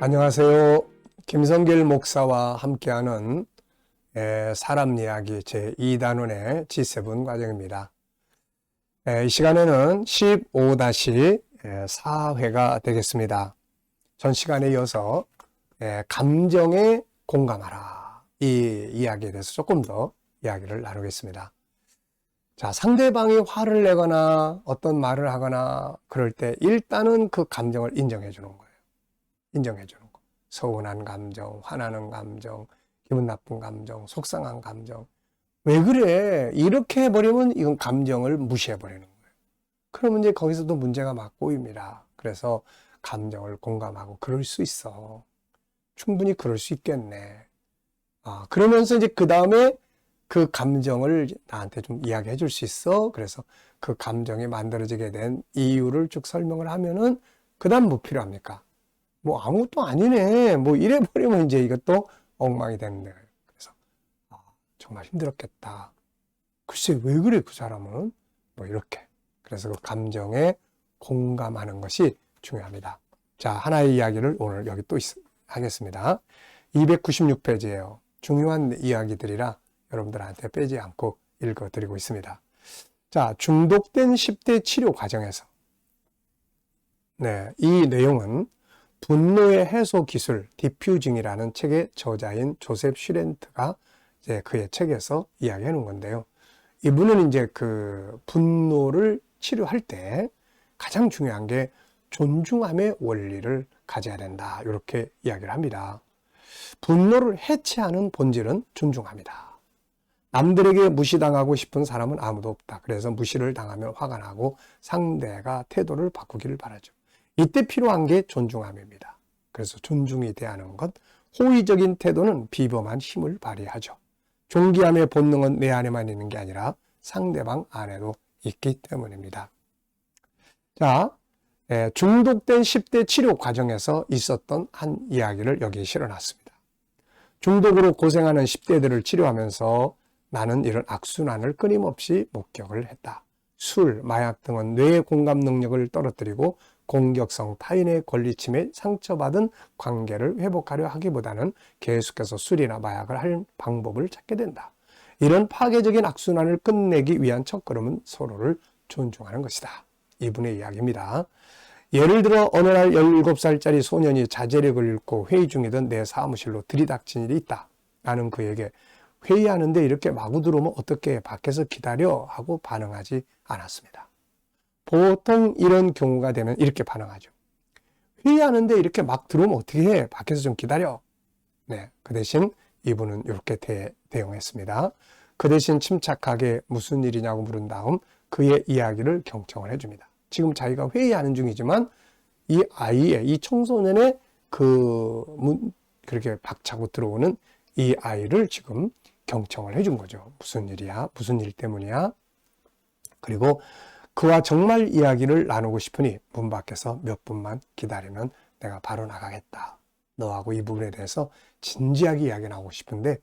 안녕하세요. 김성길 목사와 함께하는 사람 이야기 제2단원의 G7 과정입니다. 이 시간에는 15-4회가 되겠습니다. 전 시간에 이어서 감정에 공감하라, 이 이야기에 대해서 조금 더 이야기를 나누겠습니다. 자, 상대방이 화를 내거나 어떤 말을 하거나 그럴 때 일단은 그 감정을 인정해 주는 거예요. 인정해 주는 거. 서운한 감정, 화나는 감정, 기분 나쁜 감정, 속상한 감정. 왜 그래? 이렇게 해버리면 이건 감정을 무시해버리는 거예요. 그러면 이제 거기서도 문제가 막 꼬입니다. 그래서 감정을 공감하고 그럴 수 있어. 충분히 그럴 수 있겠네. 그러면서 이제 그 다음에 그 감정을 나한테 좀 이야기해 줄 수 있어. 그래서 그 감정이 만들어지게 된 이유를 쭉 설명을 하면은 그 다음 뭐 필요합니까? 뭐 아무것도 아니네. 뭐 이래버리면 이제 이것도 엉망이 되는 거예요. 그래서 정말 힘들었겠다. 글쎄 왜 그래 그 사람은? 뭐 이렇게. 그래서 그 감정에 공감하는 것이 중요합니다. 자, 하나의 이야기를 오늘 여기 또 하겠습니다. 296페이지예요. 중요한 이야기들이라 여러분들한테 빼지 않고 읽어드리고 있습니다. 자, 중독된 10대 치료 과정에서 이 내용은 분노의 해소 기술 디퓨징이라는 책의 저자인 조셉 슈렌트가 이제 그의 책에서 이야기해 놓은 건데요. 이분은 이제 그 분노를 치료할 때 가장 중요한 게 존중함의 원리를 가져야 된다, 이렇게 이야기를 합니다. 분노를 해체하는 본질은 존중합니다. 남들에게 무시당하고 싶은 사람은 아무도 없다. 그래서 무시를 당하면 화가 나고 상대가 태도를 바꾸기를 바라죠. 이때 필요한 게 존중함입니다. 그래서 존중이 대하는 것, 호의적인 태도는 비범한 힘을 발휘하죠. 존귀함의 본능은 내 안에만 있는 게 아니라 상대방 안에도 있기 때문입니다. 자, 중독된 10대 치료 과정에서 있었던 한 이야기를 여기에 실어놨습니다. 중독으로 고생하는 10대들을 치료하면서 나는 이런 악순환을 끊임없이 목격을 했다. 술, 마약 등은 뇌의 공감 능력을 떨어뜨리고 공격성, 타인의 권리침에 상처받은 관계를 회복하려 하기보다는 계속해서 술이나 마약을 할 방법을 찾게 된다. 이런 파괴적인 악순환을 끝내기 위한 첫걸음은 서로를 존중하는 것이다. 이분의 이야기입니다. 예를 들어 어느 날 17살짜리 소년이 자제력을 잃고 회의 중이던 내 사무실로 들이닥친 일이 있다. 나는 그에게 회의하는데 이렇게 마구 들어오면 어떻게 밖에서 기다려? 하고 반응하지 않았습니다. 보통 이런 경우가 되면 이렇게 반응하죠. 회의하는데 이렇게 막 들어오면 어떻게 해? 밖에서 좀 기다려. 그 대신 이분은 이렇게 대응했습니다. 그 대신 침착하게 무슨 일이냐고 물은 다음 그의 이야기를 경청을 해줍니다. 지금 자기가 회의하는 중이지만 이 청소년의 그렇게 박차고 들어오는 이 아이를 지금 경청을 해준 거죠. 무슨 일이야? 무슨 일 때문이야? 그리고 그와 정말 이야기를 나누고 싶으니 문 밖에서 몇 분만 기다리면 내가 바로 나가겠다. 너하고 이 부분에 대해서 진지하게 이야기 나누고 싶은데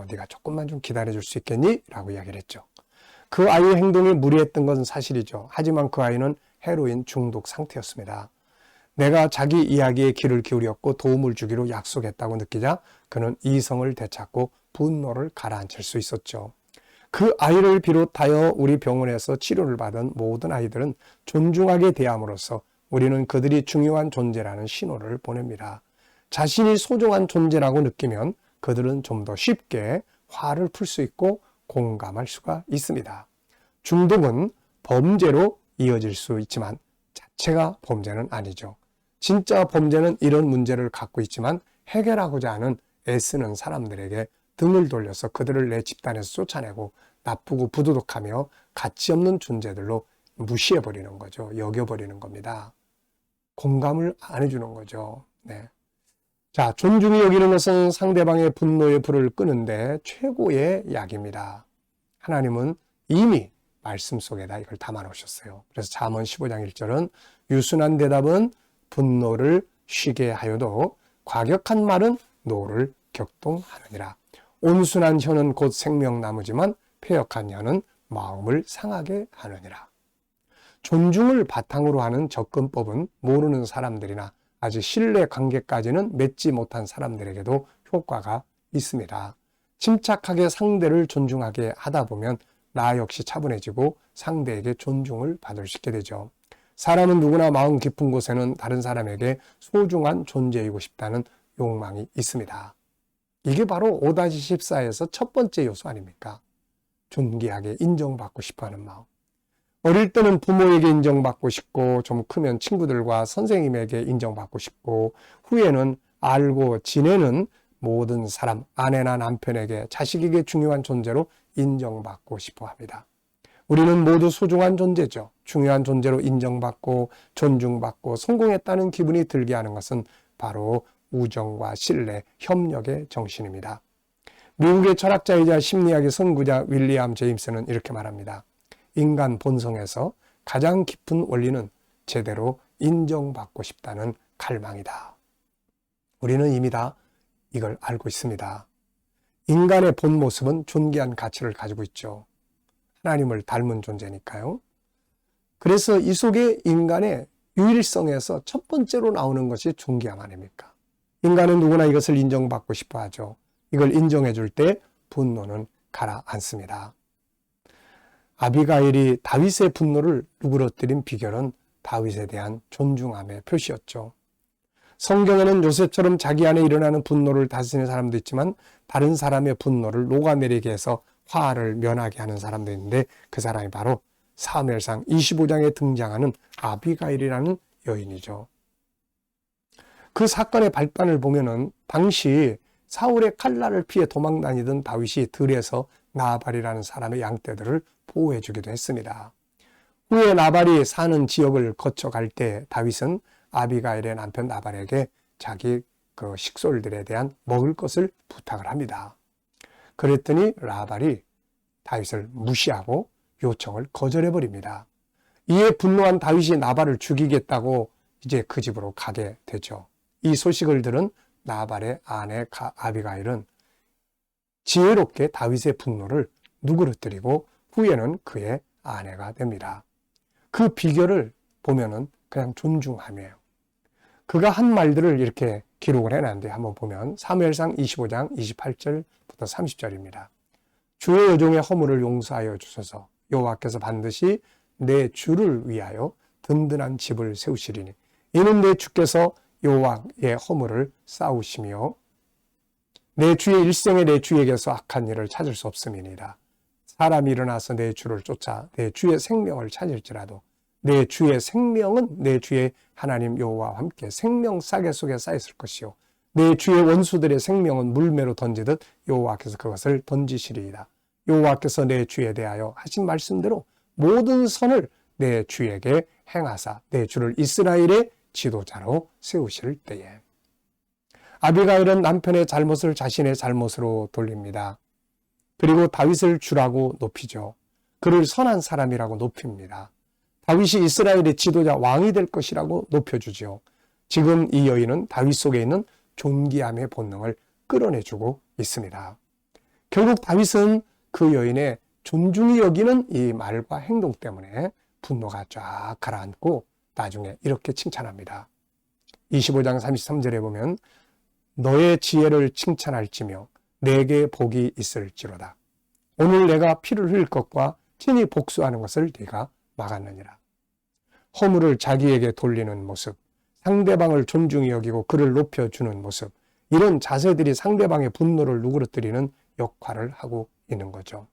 네가 조금만 좀 기다려줄 수 있겠니? 라고 이야기를 했죠. 그 아이의 행동이 무리했던 것은 사실이죠. 하지만 그 아이는 헤로인 중독 상태였습니다. 내가 자기 이야기에 귀를 기울였고 도움을 주기로 약속했다고 느끼자 그는 이성을 되찾고 분노를 가라앉힐 수 있었죠. 그 아이를 비롯하여 우리 병원에서 치료를 받은 모든 아이들은 존중하게 대함으로써 우리는 그들이 중요한 존재라는 신호를 보냅니다. 자신이 소중한 존재라고 느끼면 그들은 좀 더 쉽게 화를 풀 수 있고 공감할 수가 있습니다. 중독은 범죄로 이어질 수 있지만 자체가 범죄는 아니죠. 진짜 범죄는 이런 문제를 갖고 있지만 해결하고자 하는 애쓰는 사람들에게 등을 돌려서 그들을 내 집단에서 쫓아내고 나쁘고 부도덕하며 가치 없는 존재들로 무시해버리는 거죠. 여겨버리는 겁니다. 공감을 안 해주는 거죠. 자, 존중이 여기는 것은 상대방의 분노의 불을 끄는데 최고의 약입니다. 하나님은 이미 말씀 속에다 이걸 담아 놓으셨어요. 그래서 잠언 15장 1절은 유순한 대답은 분노를 쉬게 하여도 과격한 말은 노를 격동하느니라. 온순한 혀는 곧 생명나무지만 패역한 혀는 마음을 상하게 하느니라. 존중을 바탕으로 하는 접근법은 모르는 사람들이나 아직 신뢰 관계까지는 맺지 못한 사람들에게도 효과가 있습니다. 침착하게 상대를 존중하게 하다 보면 나 역시 차분해지고 상대에게 존중을 받을 수 있게 되죠. 사람은 누구나 마음 깊은 곳에는 다른 사람에게 소중한 존재이고 싶다는 욕망이 있습니다. 이게 바로 5-14에서 첫 번째 요소 아닙니까? 존귀하게 인정받고 싶어하는 마음. 어릴 때는 부모에게 인정받고 싶고, 좀 크면 친구들과 선생님에게 인정받고 싶고, 후에는 알고 지내는 모든 사람, 아내나 남편에게, 자식에게 중요한 존재로 인정받고 싶어 합니다. 우리는 모두 소중한 존재죠. 중요한 존재로 인정받고 존중받고 성공했다는 기분이 들게 하는 것은 바로 우정과 신뢰, 협력의 정신입니다. 미국의 철학자이자 심리학의 선구자 윌리엄 제임스는 이렇게 말합니다. 인간 본성에서 가장 깊은 원리는 제대로 인정받고 싶다는 갈망이다. 우리는 이미 다 이걸 알고 있습니다. 인간의 본 모습은 존귀한 가치를 가지고 있죠. 하나님을 닮은 존재니까요. 그래서 이 속에 인간의 유일성에서 첫 번째로 나오는 것이 존귀함 아닙니까? 인간은 누구나 이것을 인정받고 싶어 하죠. 이걸 인정해 줄 때 분노는 가라앉습니다. 아비가일이 다윗의 분노를 누그러뜨린 비결은 다윗에 대한 존중함의 표시였죠. 성경에는 요셉처럼 자기 안에 일어나는 분노를 다스리는 사람도 있지만 다른 사람의 분노를 녹아내리게 해서 화를 면하게 하는 사람도 있는데 그 사람이 바로 사무엘상 25장에 등장하는 아비가일이라는 여인이죠. 그 사건의 발단을 보면은 당시 사울의 칼날을 피해 도망다니던 다윗이 들에서 나발이라는 사람의 양떼들을 보호해 주기도 했습니다. 후에 나발이 사는 지역을 거쳐갈 때 다윗은 아비가일의 남편 나발에게 자기 그 식솔들에 대한 먹을 것을 부탁을 합니다. 그랬더니 나발이 다윗을 무시하고 요청을 거절해 버립니다. 이에 분노한 다윗이 나발을 죽이겠다고 이제 그 집으로 가게 되죠. 이 소식을 들은 나발의 아내 아비가일은 지혜롭게 다윗의 분노를 누그러뜨리고 후에는 그의 아내가 됩니다. 그 비결을 보면은 그냥 존중함이에요. 그가 한 말들을 이렇게 기록을 해놨는데 한번 보면 사무엘상 25장 28절부터 30절입니다. 주의 여종의 허물을 용서하여 주소서. 여호와께서 반드시 내 주를 위하여 든든한 집을 세우시리니 이는 내 주께서 여호와의 허물을 쌓으시며 내 주의 일생에 내 주에게서 악한 일을 찾을 수 없음이니라. 사람이 일어나서 내 주를 쫓아 내 주의 생명을 찾을지라도 내 주의 생명은 내 주의 하나님 여호와와 함께 생명 싸개 속에 쌓였을 것이요 내 주의 원수들의 생명은 물매로 던지듯 여호와께서 그것을 던지시리이다. 여호와께서 내 주에 대하여 하신 말씀대로 모든 선을 내 주에게 행하사 내 주를 이스라엘의 지도자로 세우실 때에. 아비가일은 남편의 잘못을 자신의 잘못으로 돌립니다. 그리고 다윗을 주라고 높이죠. 그를 선한 사람이라고 높입니다. 다윗이 이스라엘의 지도자 왕이 될 것이라고 높여주죠. 지금 이 여인은 다윗 속에 있는 존귀함의 본능을 끌어내주고 있습니다. 결국 다윗은 그 여인의 존중이 여기는 이 말과 행동 때문에 분노가 쫙 가라앉고 나중에 이렇게 칭찬합니다. 25장 33절에 보면 너의 지혜를 칭찬할지며 내게 복이 있을지로다. 오늘 내가 피를 흘릴 것과 친히 복수하는 것을 네가 막았느니라. 허물을 자기에게 돌리는 모습, 상대방을 존중히 여기고 그를 높여주는 모습, 이런 자세들이 상대방의 분노를 누그러뜨리는 역할을 하고 있는 거죠.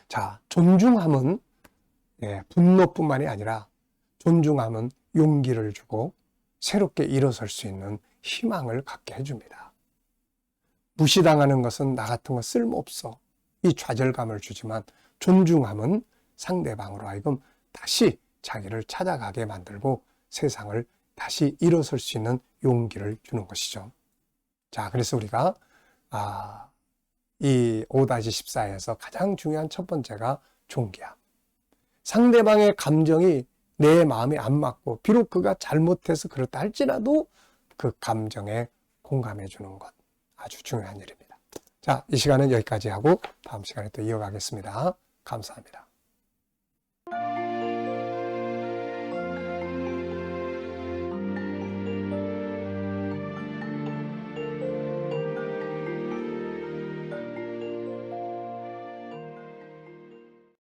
자, 존중함은 분노뿐만이 아니라 존중함은 용기를 주고 새롭게 일어설 수 있는 희망을 갖게 해줍니다. 무시당하는 것은 나 같은 거 쓸모없어. 이 좌절감을 주지만 존중함은 상대방으로 하여금 다시 자기를 찾아가게 만들고 세상을 다시 일어설 수 있는 용기를 주는 것이죠. 자, 그래서 우리가 이 5-14에서 가장 중요한 첫 번째가 존귀함. 상대방의 감정이 내 마음에 안 맞고 비록 그가 잘못해서 그렇다 할지라도 그 감정에 공감해 주는 것 아주 중요한 일입니다. 자, 이 시간은 여기까지 하고 다음 시간에 또 이어가겠습니다. 감사합니다.